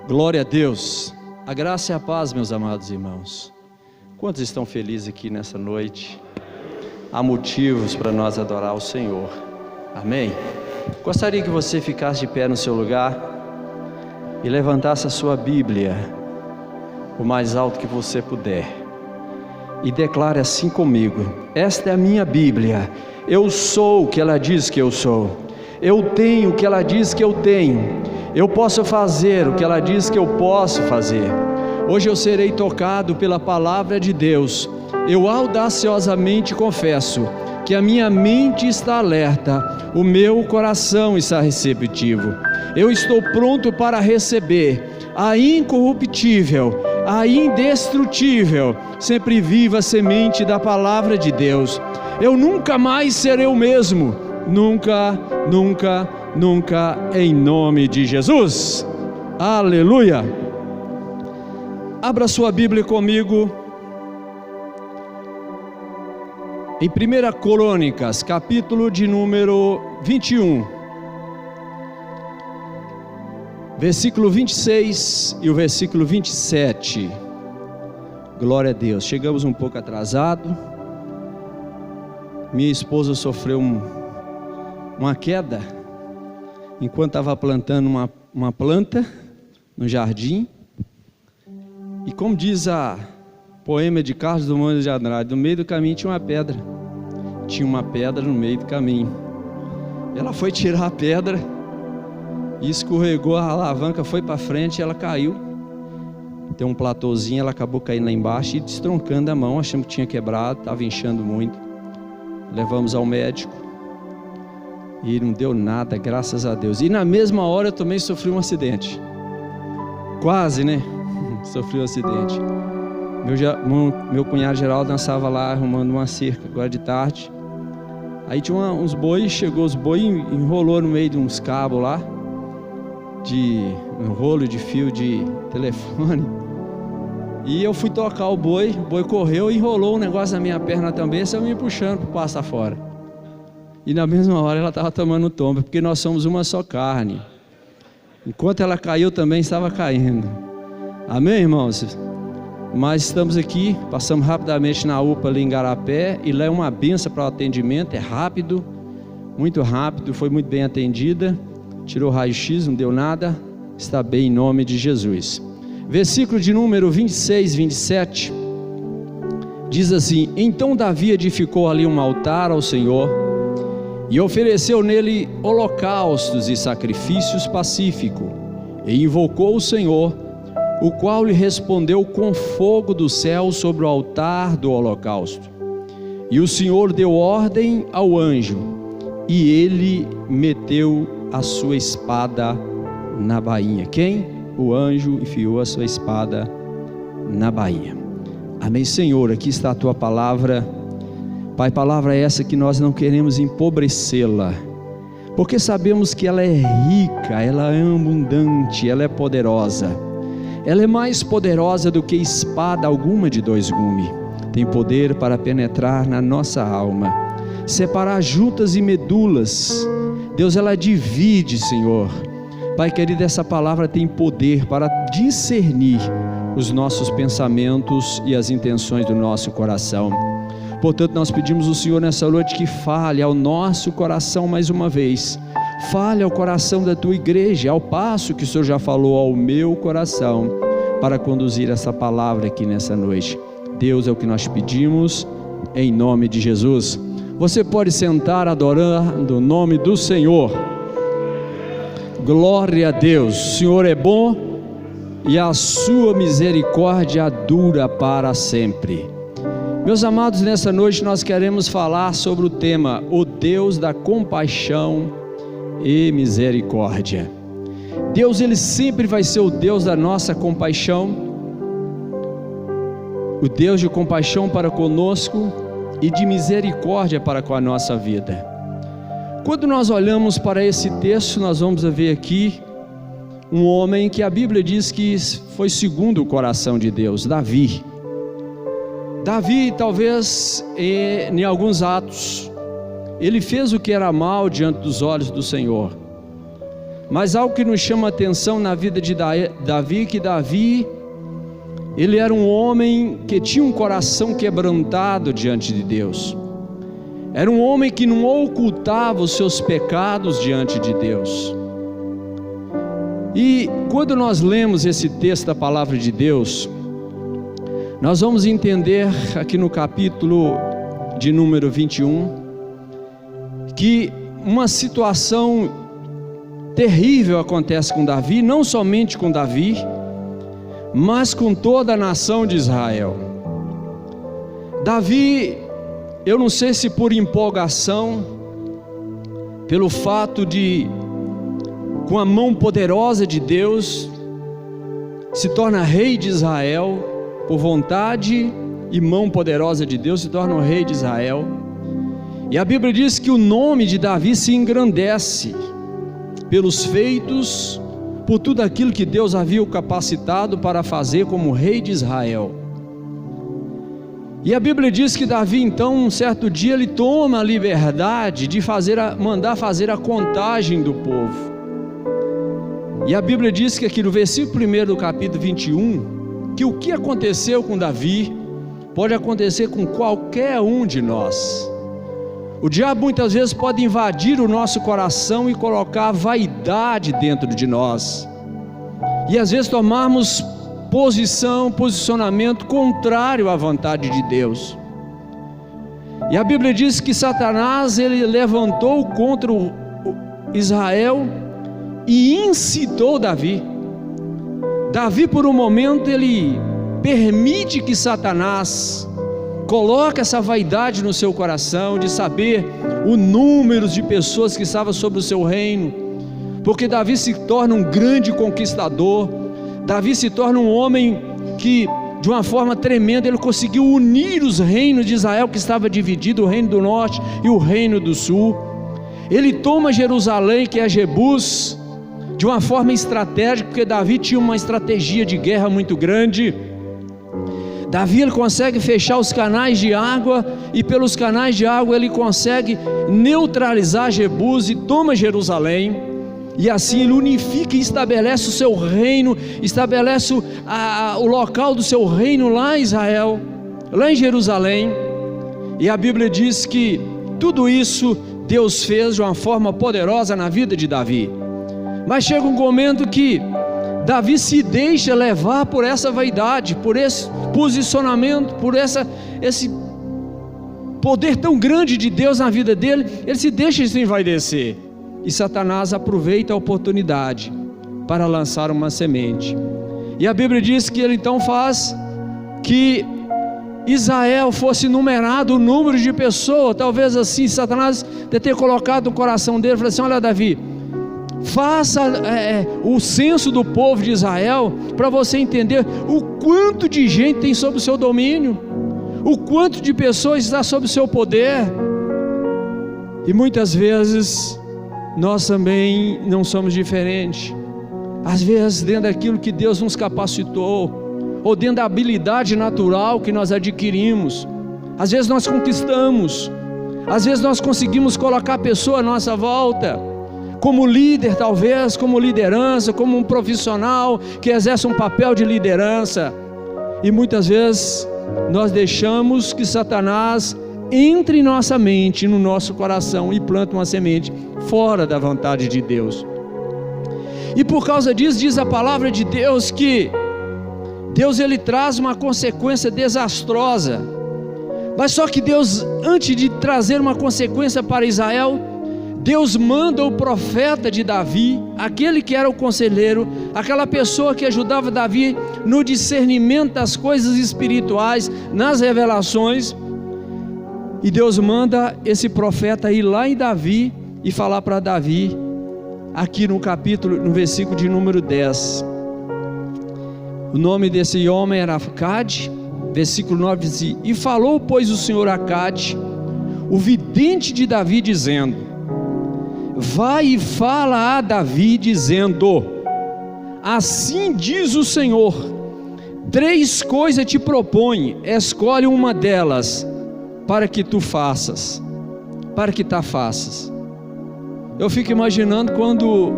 Glória a Deus, a graça e a paz, meus amados irmãos. Quantos estão felizes aqui nessa noite? Há motivos para nós adorar o Senhor, amém? Gostaria que você ficasse de pé no seu lugar e levantasse a sua Bíblia o mais alto que você puder e declare assim comigo: esta é a minha Bíblia, eu sou o que ela diz que eu sou, eu tenho o que ela diz que eu tenho, eu posso fazer o que ela diz que eu posso fazer. Hoje eu serei tocado pela palavra de Deus. Eu audaciosamente confesso que a minha mente está alerta, o meu coração está receptivo. Eu estou pronto para receber a incorruptível, a indestrutível, sempre viva semente da palavra de Deus. Eu nunca mais serei o mesmo, nunca, nunca, nunca, em nome de Jesus. Aleluia. Abra sua Bíblia comigo em 1 Crônicas, capítulo de número 21, versículo 26 e o versículo 27. Glória a Deus. Chegamos um pouco atrasado. Minha esposa sofreu uma queda enquanto estava plantando uma planta no jardim. E como diz a poema de Carlos Drummond de Andrade, no meio do caminho tinha uma pedra. Tinha uma pedra no meio do caminho. Ela foi tirar a pedra e escorregou, a alavanca foi para frente e ela caiu. Tem um platôzinho, ela acabou caindo lá embaixo e destroncando a mão, achando que tinha quebrado, estava inchando muito. Levamos ao médico e não deu nada, graças a Deus. E na mesma hora eu também sofri um acidente. Quase, né? Sofri um acidente. Meu cunhado Geraldo dançava lá arrumando uma cerca, agora de tarde. Aí tinha uns bois, chegou os bois, enrolou no meio de uns cabos lá, um rolo de fio de telefone. E eu fui tocar o boi correu e enrolou um negócio na minha perna também, saiu me puxando para passar fora. E na mesma hora ela estava tomando tomba, porque nós somos uma só carne. Enquanto ela caiu, também estava caindo. Amém, irmãos? Mas estamos aqui, passamos rapidamente na UPA ali em Garapé, e lá é uma benção para o atendimento, é rápido, muito rápido, foi muito bem atendida, tirou raio-x, não deu nada, está bem em nome de Jesus. Versículo de número 26, 27, diz assim: então Davi edificou ali um altar ao Senhor, e ofereceu nele holocaustos e sacrifícios pacíficos, e invocou o Senhor, o qual lhe respondeu com fogo do céu sobre o altar do holocausto. E o Senhor deu ordem ao anjo, e ele meteu a sua espada na bainha. Quem? O anjo enfiou a sua espada na bainha. Amém, Senhor, aqui está a tua palavra. Pai, palavra essa que nós não queremos empobrecê-la, porque sabemos que ela é rica, ela é abundante, ela é poderosa. Ela é mais poderosa do que espada alguma de dois gumes. Tem poder para penetrar na nossa alma, separar juntas e medulas. Deus, ela divide, Senhor. Pai querido, essa palavra tem poder para discernir os nossos pensamentos e as intenções do nosso coração. Portanto, nós pedimos ao Senhor nessa noite que fale ao nosso coração mais uma vez. Fale ao coração da tua igreja, ao passo que o Senhor já falou ao meu coração, para conduzir essa palavra aqui nessa noite. Deus, é o que nós pedimos, em nome de Jesus. Você pode sentar adorando o nome do Senhor. Glória a Deus. O Senhor é bom e a sua misericórdia dura para sempre. Meus amados, nessa noite nós queremos falar sobre o tema: o Deus da compaixão e misericórdia. Deus, ele sempre vai ser o Deus da nossa compaixão, o Deus de compaixão para conosco e de misericórdia para com a nossa vida. Quando nós olhamos para esse texto, nós vamos ver aqui um homem que a Bíblia diz que foi segundo o coração de Deus, Davi. Davi, talvez em alguns atos, ele fez o que era mal diante dos olhos do Senhor. Mas algo que nos chama a atenção na vida de Davi, que Davi, ele era um homem que tinha um coração quebrantado diante de Deus. Era um homem que não ocultava os seus pecados diante de Deus. E quando nós lemos esse texto da palavra de Deus, nós vamos entender aqui no capítulo de número 21, que uma situação terrível acontece com Davi, não somente com Davi, mas com toda a nação de Israel. Davi, eu não sei se por empolgação, pelo fato de, com a mão poderosa de Deus, se torna rei de Israel, por vontade e mão poderosa de Deus, se torna o rei de Israel. E a Bíblia diz que o nome de Davi se engrandece pelos feitos, por tudo aquilo que Deus havia o capacitado para fazer como rei de Israel. E a Bíblia diz que Davi, então, um certo dia, ele toma a liberdade de mandar fazer a contagem do povo. E a Bíblia diz que aqui no versículo 1 do capítulo 21, que o que aconteceu com Davi, pode acontecer com qualquer um de nós. O diabo muitas vezes pode invadir o nosso coração e colocar vaidade dentro de nós, e às vezes tomarmos posicionamento contrário à vontade de Deus. E a Bíblia diz que Satanás, ele levantou contra Israel e incitou Davi. Davi, por um momento, ele permite que Satanás coloque essa vaidade no seu coração, de saber o número de pessoas que estavam sobre o seu reino, porque Davi se torna um grande conquistador. Davi se torna um homem que, de uma forma tremenda, ele conseguiu unir os reinos de Israel, que estava dividido, o reino do norte e o reino do sul. Ele toma Jerusalém, que é Jebus, de uma forma estratégica, porque Davi tinha uma estratégia de guerra muito grande. Davi, ele consegue fechar os canais de água, e pelos canais de água ele consegue neutralizar Jebus e toma Jerusalém, e assim ele unifica e estabelece o seu reino, estabelece o local do seu reino lá em Israel, lá em Jerusalém. E a Bíblia diz que tudo isso Deus fez de uma forma poderosa na vida de Davi. Mas chega um momento que Davi se deixa levar por essa vaidade, por esse posicionamento, por esse poder tão grande de Deus na vida dele. Ele se deixa se envaidecer, e Satanás aproveita a oportunidade para lançar uma semente. E a Bíblia diz que ele então faz que Israel fosse numerado o número de pessoas. Talvez assim Satanás deve ter colocado no coração dele, falou assim: olha, Davi, faça o censo do povo de Israel, para você entender o quanto de gente tem sob o seu domínio, o quanto de pessoas está sob o seu poder. E muitas vezes nós também não somos diferentes. Às vezes, dentro daquilo que Deus nos capacitou, ou dentro da habilidade natural que nós adquirimos, às vezes nós conquistamos, às vezes nós conseguimos colocar a pessoa à nossa volta, como líder, talvez, como liderança, como um profissional que exerce um papel de liderança, e muitas vezes nós deixamos que Satanás entre em nossa mente, no nosso coração, e planta uma semente fora da vontade de Deus. E por causa disso, diz a palavra de Deus que Deus, ele traz uma consequência desastrosa. Mas só que Deus, antes de trazer uma consequência para Israel, Deus manda o profeta de Davi, aquele que era o conselheiro, aquela pessoa que ajudava Davi no discernimento das coisas espirituais, nas revelações. E Deus manda esse profeta ir lá em Davi e falar para Davi, aqui no versículo de número 10. O nome desse homem era Acade. Versículo 9 diz: e falou, pois, o Senhor a Acade, o vidente de Davi, dizendo: vai e fala a Davi, dizendo: assim diz o Senhor, 3 coisas te propõe, escolhe uma delas, para que tu faças, para que faças. Eu fico imaginando quando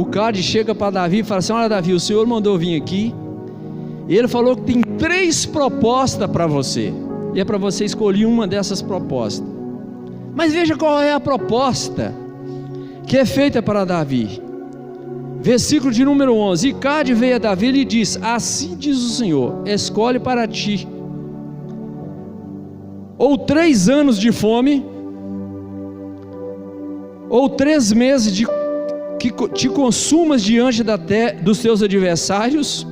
o Cade chega para Davi e fala assim: olha, Davi, o Senhor mandou vir aqui, e ele falou que tem 3 propostas para você, e é para você escolher uma dessas propostas. Mas veja qual é a proposta que é feita para Davi. Versículo de número 11: E Cade veio a Davi e lhe disse: assim diz o Senhor, escolhe para ti ou 3 anos de fome, ou 3 meses que te consumas diante dos teus adversários,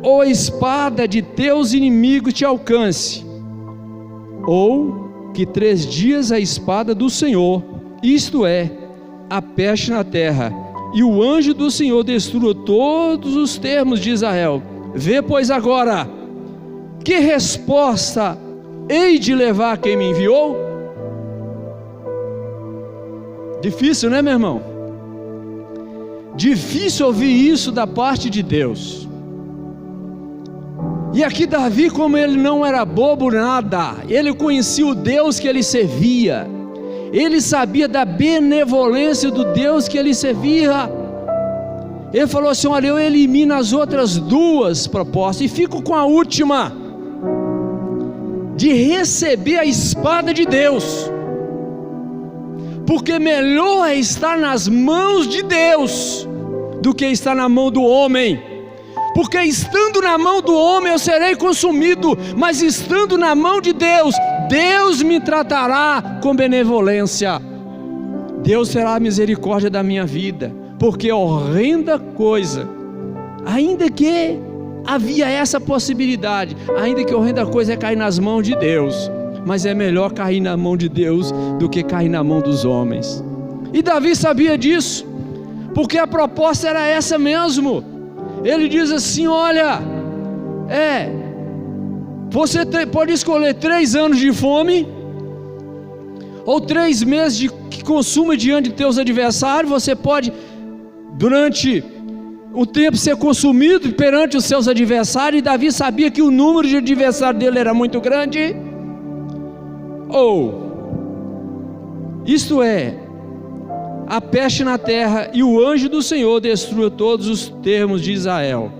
ou a espada de teus inimigos te alcance, ou que 3 dias a espada do Senhor, isto é, a peste na terra, e o anjo do Senhor destrua todos os termos de Israel. Vê, pois, agora que resposta hei de levar a quem me enviou? Difícil, né, meu irmão? Difícil ouvir isso da parte de Deus. E aqui Davi, como ele não era bobo nada, ele conhecia o Deus que ele servia, ele sabia da benevolência do Deus que ele servia. Ele falou assim: olha, eu elimino as outras 2 propostas e fico com a última, de receber a espada de Deus, porque melhor é estar nas mãos de Deus do que estar na mão do homem, porque estando na mão do homem eu serei consumido, mas estando na mão de Deus, Deus me tratará com benevolência, Deus terá misericórdia da minha vida, porque horrenda coisa, ainda que havia essa possibilidade, ainda que horrenda coisa é cair nas mãos de Deus, mas é melhor cair na mão de Deus do que cair na mão dos homens. E Davi sabia disso, porque a proposta era essa mesmo. Ele diz assim: olha, você pode escolher 3 anos de fome, ou 3 meses que consuma diante de teus adversários. Você pode, durante o tempo, ser consumido perante os seus adversários, e Davi sabia que o número de adversários dele era muito grande. Ou, isto é, a peste na terra, e o anjo do Senhor destrua todos os termos de Israel.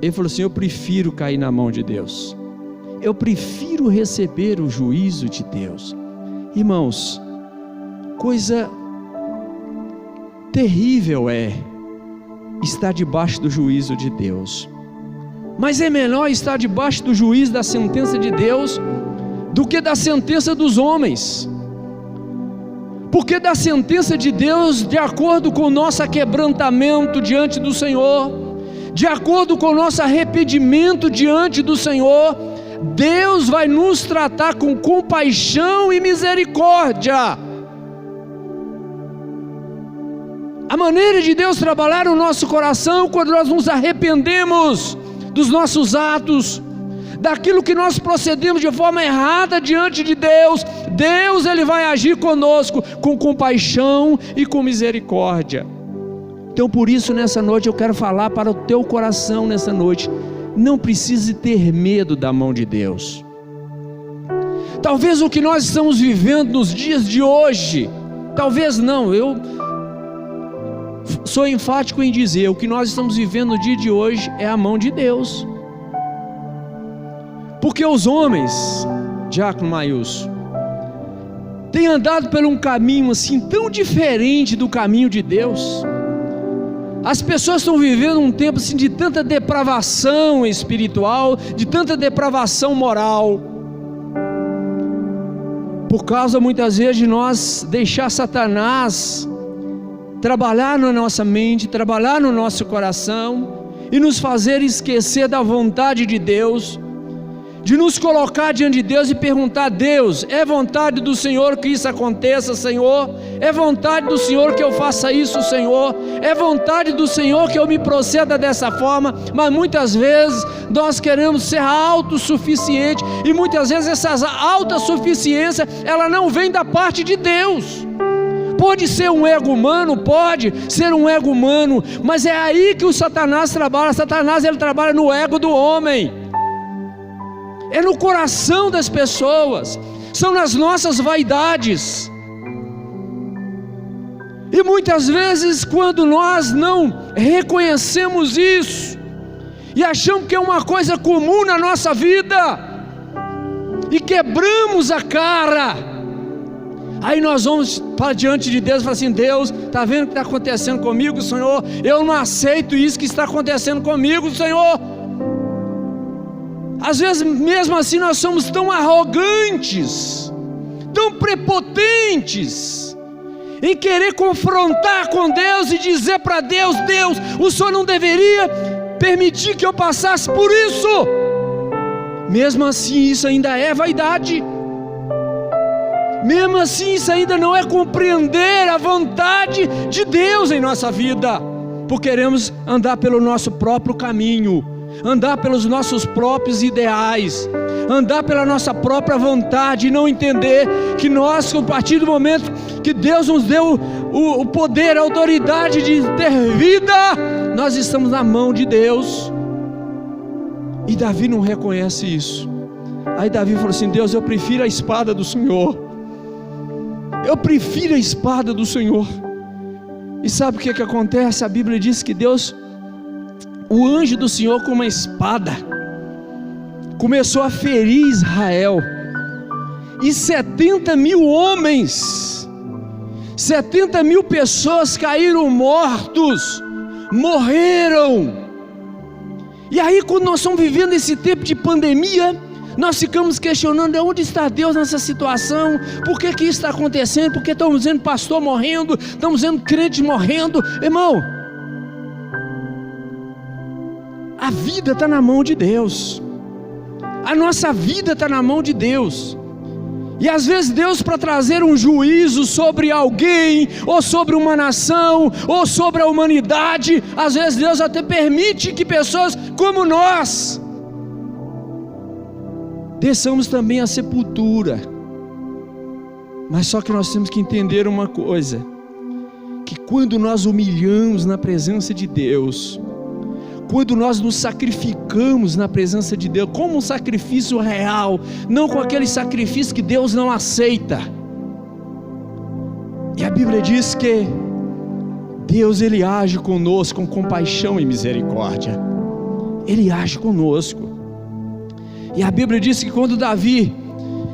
Ele falou assim: eu prefiro cair na mão de Deus, eu prefiro receber o juízo de Deus. Irmãos, coisa terrível é estar debaixo do juízo de Deus, mas é melhor estar debaixo do juízo, da sentença de Deus, do que da sentença dos homens, porque da sentença de Deus, de acordo com o nosso quebrantamento diante do Senhor, de acordo com o nosso arrependimento diante do Senhor, Deus vai nos tratar com compaixão e misericórdia. A maneira de Deus trabalhar no nosso coração, quando nós nos arrependemos dos nossos atos, daquilo que nós procedemos de forma errada diante de Deus, Deus ele vai agir conosco com compaixão e com misericórdia. Então por isso nessa noite eu quero falar para o teu coração nessa noite: não precise ter medo da mão de Deus. Talvez o que nós estamos vivendo nos dias de hoje, talvez não, eu sou enfático em dizer, o que nós estamos vivendo no dia de hoje é a mão de Deus. Porque os homens, Diácono Maílson, têm andado por um caminho assim tão diferente do caminho de Deus. As pessoas estão vivendo um tempo assim de tanta depravação espiritual, de tanta depravação moral, por causa muitas vezes de nós deixar Satanás trabalhar na nossa mente, trabalhar no nosso coração e nos fazer esquecer da vontade de Deus, de nos colocar diante de Deus e perguntar: Deus, é vontade do Senhor que isso aconteça, Senhor? É vontade do Senhor que eu faça isso, Senhor? É vontade do Senhor que eu me proceda dessa forma? Mas muitas vezes nós queremos ser autossuficiente, e muitas vezes essa autossuficiência, ela não vem da parte de Deus. Pode ser um ego humano, pode ser um ego humano, mas é aí que o Satanás trabalha. Satanás ele trabalha no ego do homem, é no coração das pessoas, são nas nossas vaidades. E muitas vezes, quando nós não reconhecemos isso, e achamos que é uma coisa comum na nossa vida, e quebramos a cara, aí nós vamos para diante de Deus e falar assim: Deus, está vendo o que está acontecendo comigo, Senhor? Eu não aceito isso que está acontecendo comigo, Senhor. Às vezes, mesmo assim, nós somos tão arrogantes, tão prepotentes, em querer confrontar com Deus e dizer para Deus: Deus, o Senhor não deveria permitir que eu passasse por isso. Mesmo assim, isso ainda é vaidade. Mesmo assim, isso ainda não é compreender a vontade de Deus em nossa vida, porque queremos andar pelo nosso próprio caminho, andar pelos nossos próprios ideais, andar pela nossa própria vontade, e não entender que nós, a partir do momento que Deus nos deu o poder, a autoridade de ter vida, nós estamos na mão de Deus. E Davi não reconhece isso. Aí Davi falou assim: Deus, eu prefiro a espada do Senhor. Eu prefiro a espada do Senhor. E sabe o que acontece? A Bíblia diz que Deus, o anjo do Senhor com uma espada, começou a ferir Israel, e 70 mil homens, 70 mil pessoas caíram mortos, morreram. E aí, quando nós estamos vivendo esse tempo de pandemia, nós ficamos questionando: onde está Deus nessa situação? Por que isso está acontecendo? Porque estamos vendo pastor morrendo, estamos vendo crente morrendo. Irmão, a vida está na mão de Deus, a nossa vida está na mão de Deus. E às vezes Deus, para trazer um juízo sobre alguém, ou sobre uma nação, ou sobre a humanidade, às vezes Deus até permite que pessoas como nós desçamos também à sepultura. Mas só que nós temos que entender uma coisa, que quando nós humilhamos na presença de Deus, quando nós nos sacrificamos na presença de Deus, como um sacrifício real, não com aquele sacrifício que Deus não aceita. E a Bíblia diz que Deus, Ele age conosco com compaixão e misericórdia. Ele age conosco. E a Bíblia diz que quando Davi,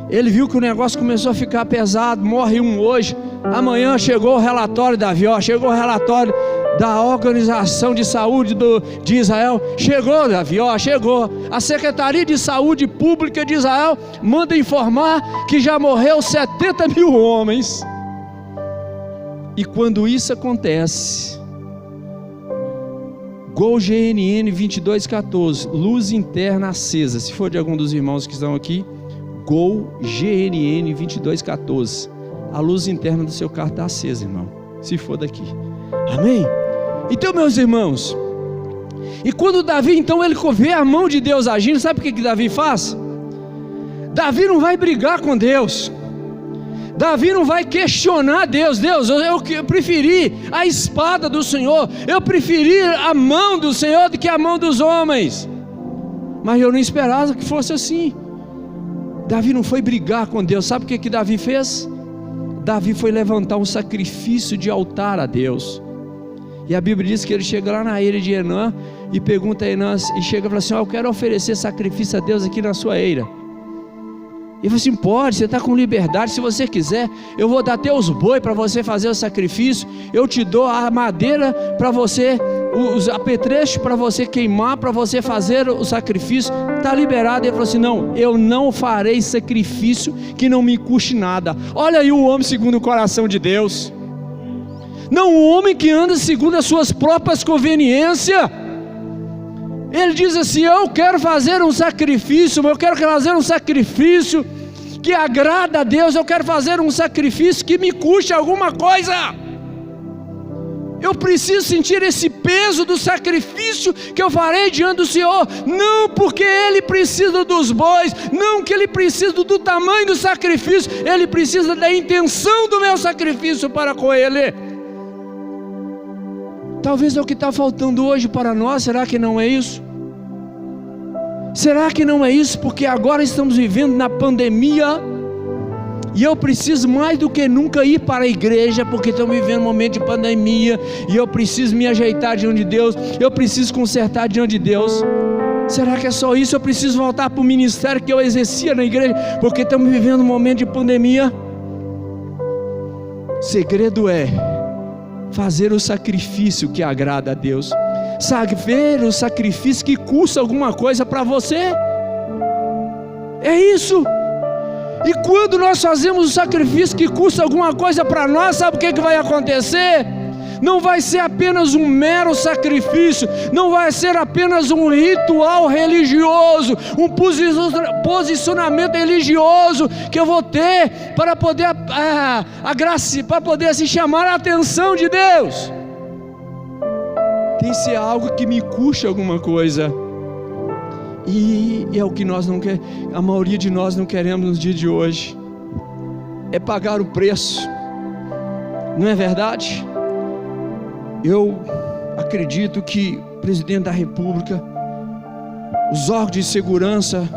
ele viu que o negócio começou a ficar pesado, morre um hoje, amanhã chegou o relatório, Davi, chegou o relatório da Organização de Saúde de Israel. Chegou, Davi, chegou. A Secretaria de Saúde Pública de Israel manda informar que já morreu 70 mil homens. E quando isso acontece, Gol GNN 2214, luz interna acesa. Se for de algum dos irmãos que estão aqui, Gol GNN 2214, a luz interna do seu carro está acesa, irmão, se for daqui. Amém? Então, meus irmãos, e quando Davi, então, ele vê a mão de Deus agindo, sabe o que Davi faz? Davi não vai brigar com Deus, Davi não vai questionar Deus. Deus, eu preferi a espada do Senhor, eu preferi a mão do Senhor do que a mão dos homens. Mas eu não esperava que fosse assim. Davi não foi brigar com Deus. Sabe o que Davi fez? Davi foi levantar um sacrifício de altar a Deus. E a Bíblia diz que ele chega lá na eira de Enã e pergunta a Enã, e chega e fala assim: eu quero oferecer sacrifício a Deus aqui na sua eira. E fala assim: pode, você está com liberdade, se você quiser, eu vou dar até os bois para você fazer o sacrifício, eu te dou a madeira para você, os apetrechos para você queimar, para você fazer o sacrifício, está liberado. Ele falou assim: não, eu não farei sacrifício que não me custe nada. Olha aí o homem segundo o coração de Deus, não o homem que anda segundo as suas próprias conveniências. Ele diz assim: eu quero fazer um sacrifício, eu quero fazer um sacrifício que agrada a Deus, eu quero fazer um sacrifício que me custe alguma coisa. Eu preciso sentir esse peso do sacrifício que eu farei diante do Senhor, não porque Ele precisa dos bois, não que Ele precisa do tamanho do sacrifício, Ele precisa da intenção do meu sacrifício para com Ele. Talvez é o que está faltando hoje para nós. Será que não é isso? Será que não é isso? Porque agora estamos vivendo na pandemia, E eu preciso mais do que nunca ir para a igreja, porque estamos vivendo um momento de pandemia, e eu preciso me ajeitar diante de Deus, eu preciso consertar diante de Deus. Será que é só isso? Eu preciso voltar para o ministério que eu exercia na igreja, porque estamos vivendo um momento de pandemia? O segredo é fazer o sacrifício que agrada a Deus, saber o sacrifício que custa alguma coisa para você. É isso. E quando nós fazemos o sacrifício que custa alguma coisa para nós, sabe o que vai acontecer? Não vai ser apenas um mero sacrifício, não vai ser apenas um ritual religioso, um posicionamento religioso que eu vou ter para poder para poder se chamar a atenção de Deus. Tem que ser algo que me custe alguma coisa. E é o que nós não queremos, a maioria de nós não queremos nos dias de hoje, é pagar o preço, não é verdade? Eu acredito que o presidente da República, os órgãos de segurança,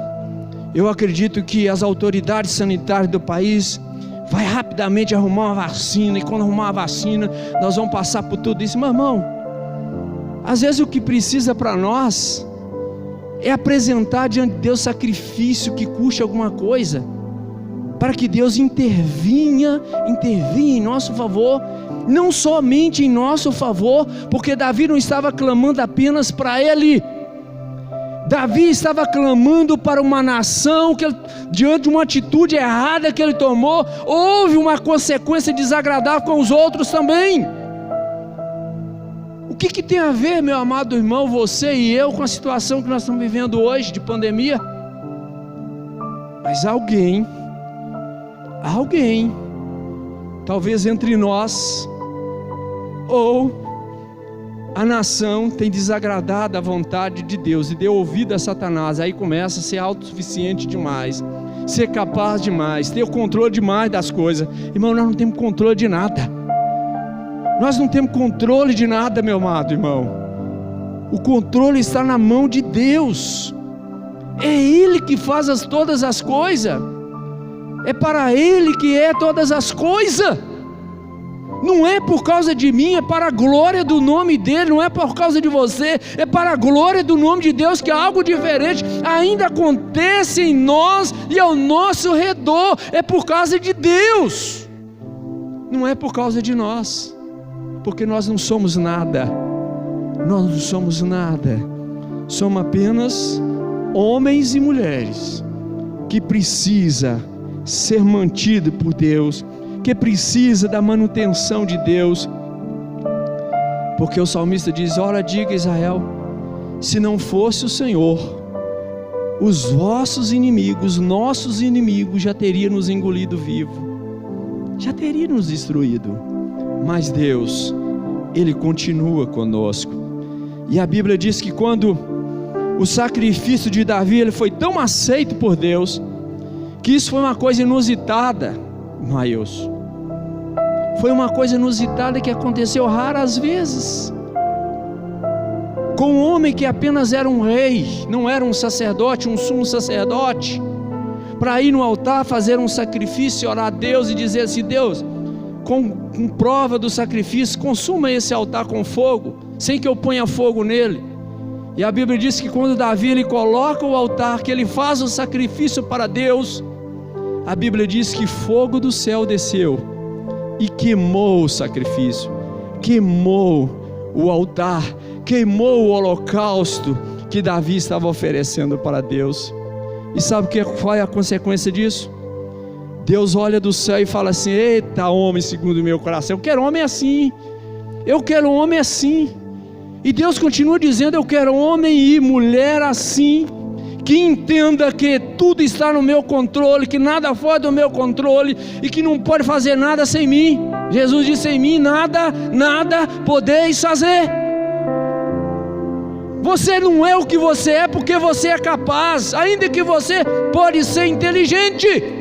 eu acredito que as autoridades sanitárias do país vai rapidamente arrumar uma vacina, e quando arrumar a vacina, nós vamos passar por tudo isso. Meu irmão, às vezes o que precisa para nós é apresentar diante de Deus sacrifício que custe alguma coisa, para que Deus intervinha em nosso favor, não somente em nosso favor, porque Davi não estava clamando apenas para ele, Davi estava clamando para uma nação que, diante de uma atitude errada que ele tomou, houve uma consequência desagradável com os outros também. O que tem a ver, meu amado irmão, você e eu, com a situação que nós estamos vivendo hoje, de pandemia? Mas alguém, talvez entre nós, ou a nação, tem desagradado a vontade de Deus, e deu ouvido a Satanás. Aí começa a ser autossuficiente demais, ser capaz demais, ter o controle demais das coisas. Irmão, nós não temos controle de nada. Nós não temos controle de nada, meu amado irmão. O controle está na mão de Deus. É Ele que faz todas as coisas. É para Ele que é todas as coisas. Não é por causa de mim, é para a glória do nome dEle. Não é por causa de você, é para a glória do nome de Deus, que algo diferente ainda acontece em nós e ao nosso redor. É por causa de Deus, não é por causa de nós, porque nós não somos nada. Nós não somos nada. Somos apenas homens e mulheres que precisa ser mantido por Deus, que precisa da manutenção de Deus. Porque o salmista diz: ora, diga Israel, se não fosse o Senhor, os vossos inimigos, nossos inimigos, já teriam nos engolido vivo, já teria nos destruído. Mas Deus, Ele continua conosco. E a Bíblia diz que quando o sacrifício de Davi, ele foi tão aceito por Deus, que isso foi uma coisa inusitada, Maílson. Foi uma coisa inusitada que aconteceu raras vezes, com um homem que apenas era um rei, não era um sacerdote, um sumo sacerdote, para ir no altar, fazer um sacrifício, orar a Deus e dizer assim: Deus, com prova do sacrifício, consuma esse altar com fogo, sem que eu ponha fogo nele. E a Bíblia diz que quando Davi ele coloca o altar, que ele faz o sacrifício para Deus, a Bíblia diz que fogo do céu desceu e queimou o sacrifício, queimou o altar, queimou o holocausto que Davi estava oferecendo para Deus. E sabe qual é a consequência disso? Deus olha do céu e fala assim: eita, homem segundo o meu coração, eu quero homem assim, eu quero homem assim. E Deus continua dizendo: eu quero homem e mulher assim, que entenda que tudo está no meu controle, que nada foge do meu controle, e que não pode fazer nada sem mim. Jesus disse: sem mim nada podeis fazer. Você não é o que você é porque você é capaz, ainda que você pode ser inteligente,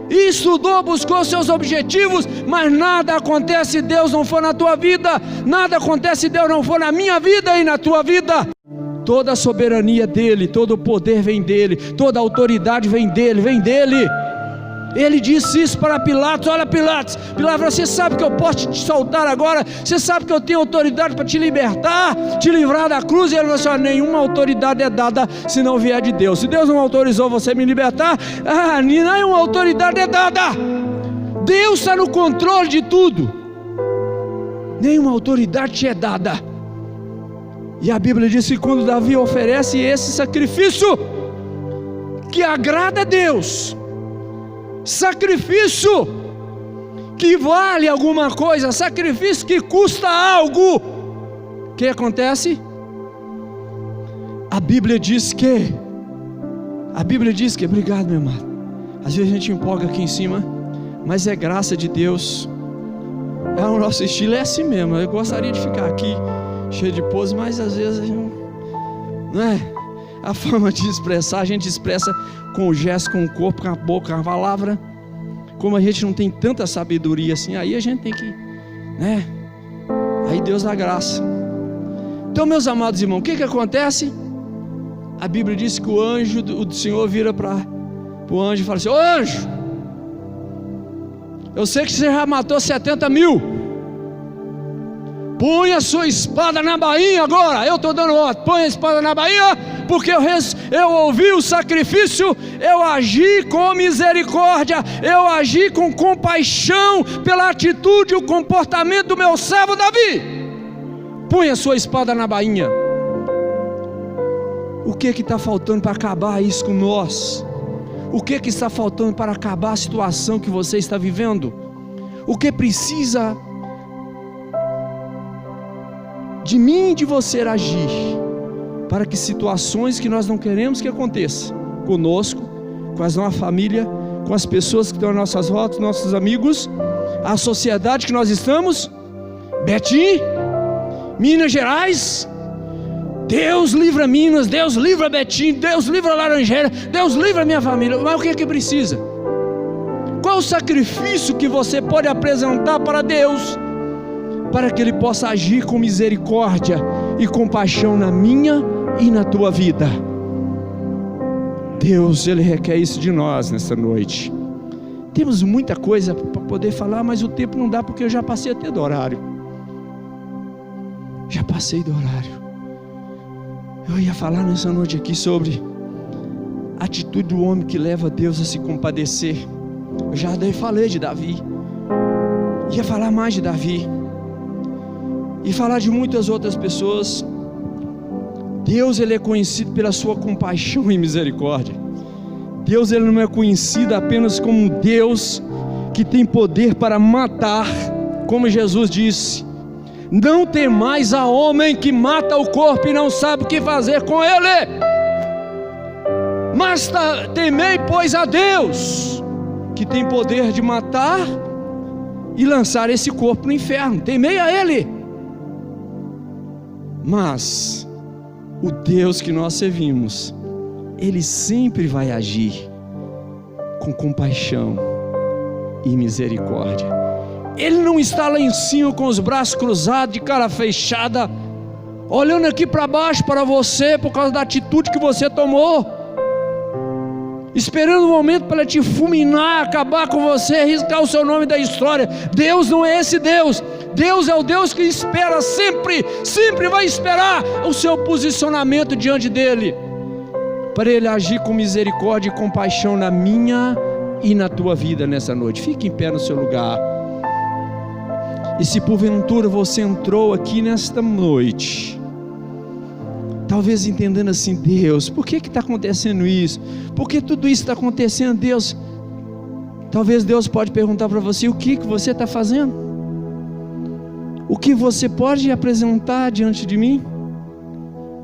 e estudou, buscou seus objetivos, mas nada acontece se Deus não for na tua vida, nada acontece se Deus não for na minha vida e na tua vida. Toda a soberania dEle, todo o poder vem dEle, toda a autoridade vem dEle, Ele disse isso para Pilatos. Olha, Pilatos falou: você sabe que eu posso te soltar agora? Você sabe que eu tenho autoridade para te libertar, te livrar da cruz? E ele falou assim: nenhuma autoridade é dada se não vier de Deus. Se Deus não autorizou você me libertar, nenhuma autoridade é dada. Deus está no controle de tudo. Nenhuma autoridade te é dada. E a Bíblia diz que quando Davi oferece esse sacrifício que agrada a Deus, sacrifício que vale alguma coisa, sacrifício que custa algo, o que acontece? A Bíblia diz que, obrigado, meu amado, às vezes a gente empolga aqui em cima, mas é graça de Deus. O nosso estilo é assim mesmo. Eu gostaria de ficar aqui cheio de pose, mas às vezes não é a forma de expressar. A gente expressa com o gesto, com o corpo, com a boca, com a palavra. Como a gente não tem tanta sabedoria assim, aí a gente tem que, aí Deus dá graça. Então, meus amados irmãos, o que acontece? A Bíblia diz que o anjo do Senhor vira para o anjo e fala assim: ô anjo, eu sei que você já matou 70 mil, põe a sua espada na bainha agora. Eu estou dando ordem, põe a espada na bainha, porque eu ouvi o sacrifício, eu agi com misericórdia, eu agi com compaixão pela atitude e o comportamento do meu servo Davi. Põe a sua espada na bainha. O que está faltando para acabar isso com nós? O que está faltando para acabar a situação que você está vivendo? O que precisa de mim e de você agir para que situações que nós não queremos que aconteça conosco, com a nossa família, com as pessoas que estão às nossas voltas, nossos amigos, a sociedade que nós estamos, Betim, Minas Gerais, Deus livra Minas, Deus livra Betim, Deus livra Laranjeira, Deus livra minha família. Mas o que é que precisa? Qual o sacrifício que você pode apresentar para Deus, para que Ele possa agir com misericórdia e compaixão na minha e na tua vida? Deus, Ele requer isso de nós nessa noite. Temos muita coisa para poder falar, mas o tempo não dá, porque eu já passei até do horário. Já passei do horário. Eu ia falar nessa noite aqui sobre a atitude do homem que leva Deus a se compadecer. Eu já falei de Davi, ia falar mais de Davi e falar de muitas outras pessoas. Deus, Ele é conhecido pela sua compaixão e misericórdia. Deus, Ele não é conhecido apenas como um Deus que tem poder para matar, como Jesus disse: não temais a homem que mata o corpo e não sabe o que fazer com ele, mas temei, pois, a Deus, que tem poder de matar e lançar esse corpo no inferno. Temei a Ele. Mas o Deus que nós servimos, Ele sempre vai agir com compaixão e misericórdia. Ele não está lá em cima com os braços cruzados, de cara fechada, olhando aqui para baixo para você por causa da atitude que você tomou, esperando o momento para te fulminar, acabar com você, riscar o seu nome da história. Deus não é esse Deus. Deus é o Deus que espera sempre, sempre vai esperar o seu posicionamento diante dEle, para Ele agir com misericórdia e compaixão na minha e na tua vida nessa noite. Fique em pé no seu lugar. E se porventura você entrou aqui nesta noite, talvez entendendo assim: Deus, por que está acontecendo isso? Por que tudo isso está acontecendo, Deus? Talvez Deus pode perguntar para você: o que você está fazendo? O que você pode apresentar diante de mim?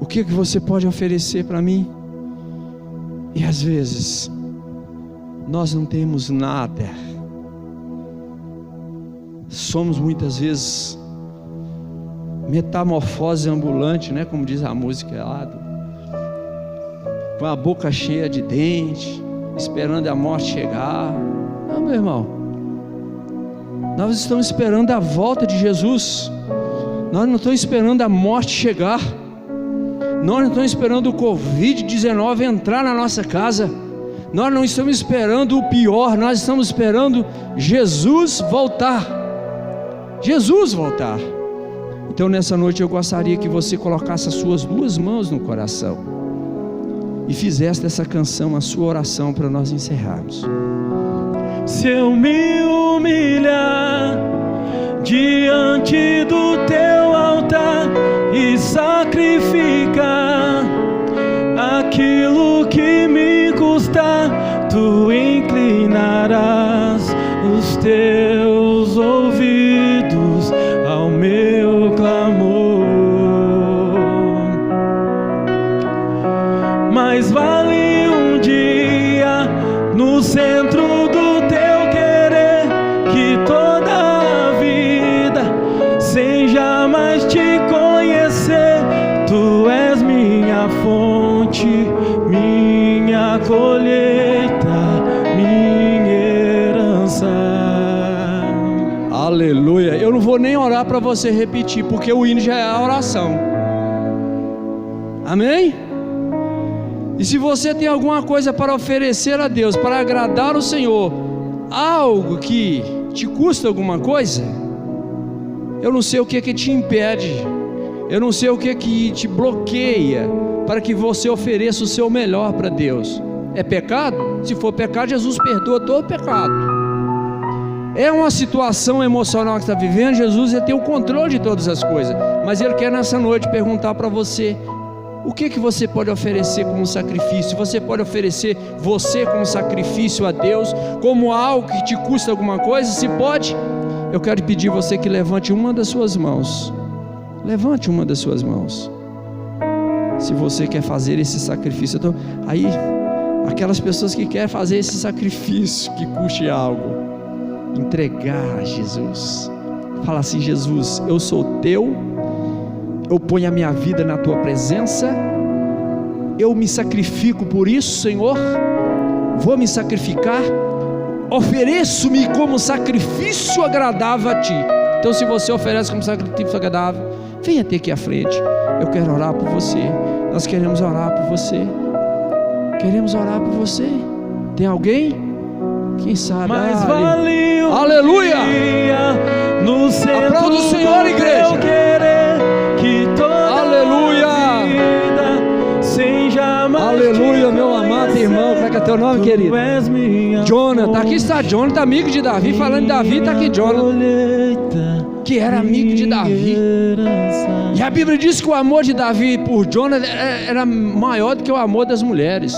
O que você pode oferecer para mim? E às vezes nós não temos nada. Somos muitas vezes metamorfose ambulante, né? Como diz a música lá, com a boca cheia de dente, esperando a morte chegar. Não, meu irmão, nós estamos esperando a volta de Jesus. Nós não estamos esperando a morte chegar. Nós não estamos esperando o Covid-19 entrar na nossa casa. Nós não estamos esperando o pior, nós estamos esperando Jesus voltar. Jesus voltar. Então nessa noite eu gostaria que você colocasse as suas duas mãos no coração e fizesse dessa canção a sua oração para nós encerrarmos. Se eu me humilhar diante do teu altar e sacrificar aquilo que me custar, tu inclinarás os teus ouvidos ao meu clamor. Mais vale um dia no centro do teu querer que toda a vida sem jamais te conhecer. Tu és minha fonte, minha colheita, minha herança. Aleluia. Eu não vou nem orar para você repetir, porque o hino já é a oração. Amém? E se você tem alguma coisa para oferecer a Deus, para agradar o Senhor, algo que te custa alguma coisa, eu não sei o que te impede, eu não sei o que te bloqueia para que você ofereça o seu melhor para Deus. É pecado? Se for pecado, Jesus perdoa todo pecado. É uma situação emocional que você está vivendo, Jesus tem o controle de todas as coisas, mas Ele quer nessa noite perguntar para você: o que você pode oferecer como sacrifício? Você pode oferecer você como sacrifício a Deus, como algo que te custa alguma coisa? Se pode, eu quero pedir você que levante uma das suas mãos. Levante uma das suas mãos. Se você quer fazer esse sacrifício, aí, aquelas pessoas que querem fazer esse sacrifício que custe algo, entregar a Jesus. Fala assim: Jesus, eu sou teu, eu ponho a minha vida na tua presença, eu me sacrifico por isso, Senhor, vou me sacrificar, ofereço-me como sacrifício agradável a ti. Então, se você oferece como sacrifício agradável, venha até aqui à frente. Eu quero orar por você. Nós queremos orar por você. Queremos orar por você. Tem alguém? Quem sabe? Mas vale um aleluia! No centro aplauda o Senhor, igreja. Que toda aleluia! Vida, sem jamais aleluia, meu amado irmão. Como é que é teu nome, querido? Jonathan. Aqui está Jonathan, amigo de Davi. Falando de Davi, está aqui Jonathan, que era amigo de Davi. E a Bíblia diz que o amor de Davi por Jonathan era maior do que o amor das mulheres.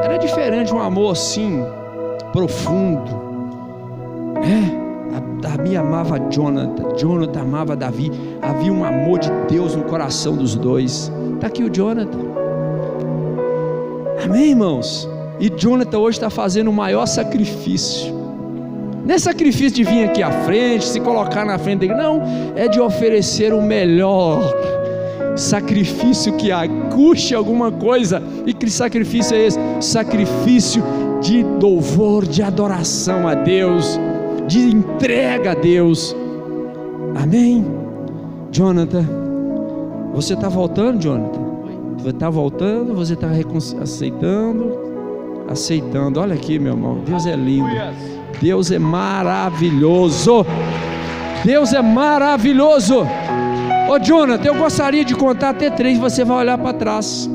Era diferente, um amor assim, profundo. Davi amava Jonathan, Jonathan amava Davi. Havia um amor de Deus no coração dos dois. Está aqui o Jonathan. Amém, irmãos? E Jonathan hoje está fazendo o maior sacrifício. Não é sacrifício de vir aqui à frente, se colocar na frente dele, não, é de oferecer o melhor sacrifício que custe alguma coisa. E que sacrifício é esse? Sacrifício de louvor, de adoração a Deus, de entrega a Deus. Amém? Jonathan, você está voltando, Jonathan? Você está voltando, você está aceitando. Olha aqui, meu irmão, Deus é lindo, Deus é maravilhoso, Deus é maravilhoso. Ô Jonathan, eu gostaria de contar até 3, você vai olhar para trás,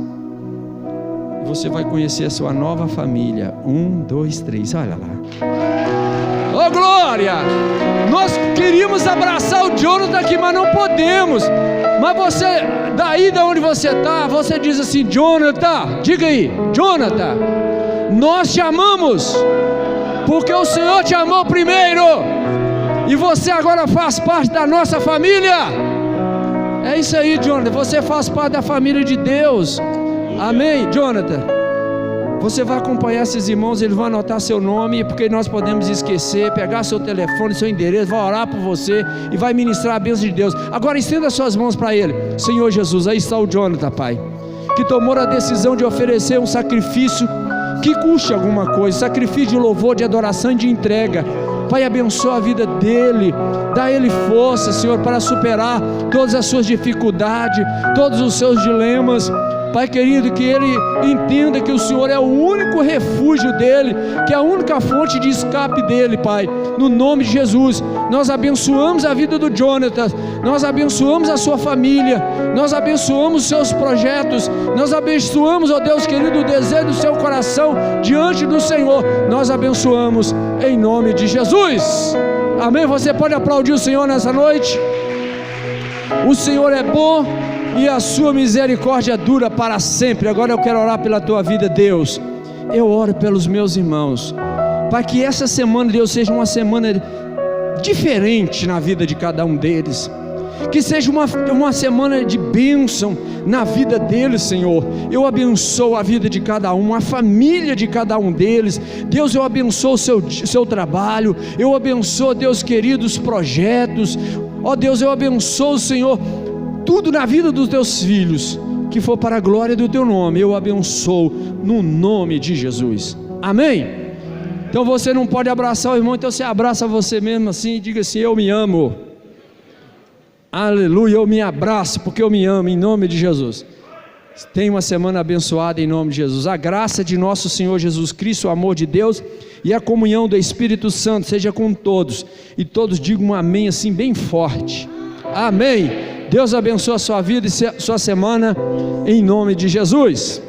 você vai conhecer a sua nova família. 1, 2, 3, olha lá. Ô glória! Nós queríamos abraçar o Jonathan aqui, mas não podemos. Mas você, daí de onde você está, você diz assim: Jonathan, diga aí, Jonathan, nós te amamos, porque o Senhor te amou primeiro, e você agora faz parte da nossa família. É isso aí, Jonathan, você faz parte da família de Deus. Amém, Jonathan? Você vai acompanhar esses irmãos, eles vão anotar seu nome, porque nós podemos esquecer, pegar seu telefone, seu endereço, vai orar por você e vai ministrar a bênção de Deus. Agora estenda suas mãos para ele. Senhor Jesus, aí está o Jonathan, Pai, que tomou a decisão de oferecer um sacrifício que custe alguma coisa, sacrifício de louvor, de adoração e de entrega. Pai, abençoa a vida dele, dá a ele força, Senhor, para superar todas as suas dificuldades, todos os seus dilemas. Pai querido, que ele entenda que o Senhor é o único refúgio dele, que é a única fonte de escape dele, Pai, no nome de Jesus. Nós abençoamos a vida do Jonatas, nós abençoamos a sua família, nós abençoamos os seus projetos, nós abençoamos, ó Deus querido, o desejo do seu coração diante do Senhor, nós abençoamos em nome de Jesus. Amém? Você pode aplaudir o Senhor nessa noite? O Senhor é bom e a sua misericórdia dura para sempre. Agora eu quero orar pela tua vida, Deus. Eu oro pelos meus irmãos, para que essa semana, Deus, seja uma semana diferente na vida de cada um deles, que seja uma semana de bênção na vida deles, Senhor. Eu abençoo a vida de cada um, a família de cada um deles. Deus, eu abençoo o seu trabalho, eu abençoo, Deus querido, os projetos. Ó Deus, eu abençoo, Senhor, tudo na vida dos teus filhos, que for para a glória do teu nome, eu abençoo no nome de Jesus. Amém? Então você não pode abraçar o irmão, então você abraça você mesmo assim e diga assim: eu me amo. Aleluia, eu me abraço porque eu me amo, em nome de Jesus. Tenha uma semana abençoada em nome de Jesus. A graça de nosso Senhor Jesus Cristo, o amor de Deus e a comunhão do Espírito Santo seja com todos, e todos digam um amém assim bem forte. Amém. Deus abençoe a sua vida e sua semana em nome de Jesus.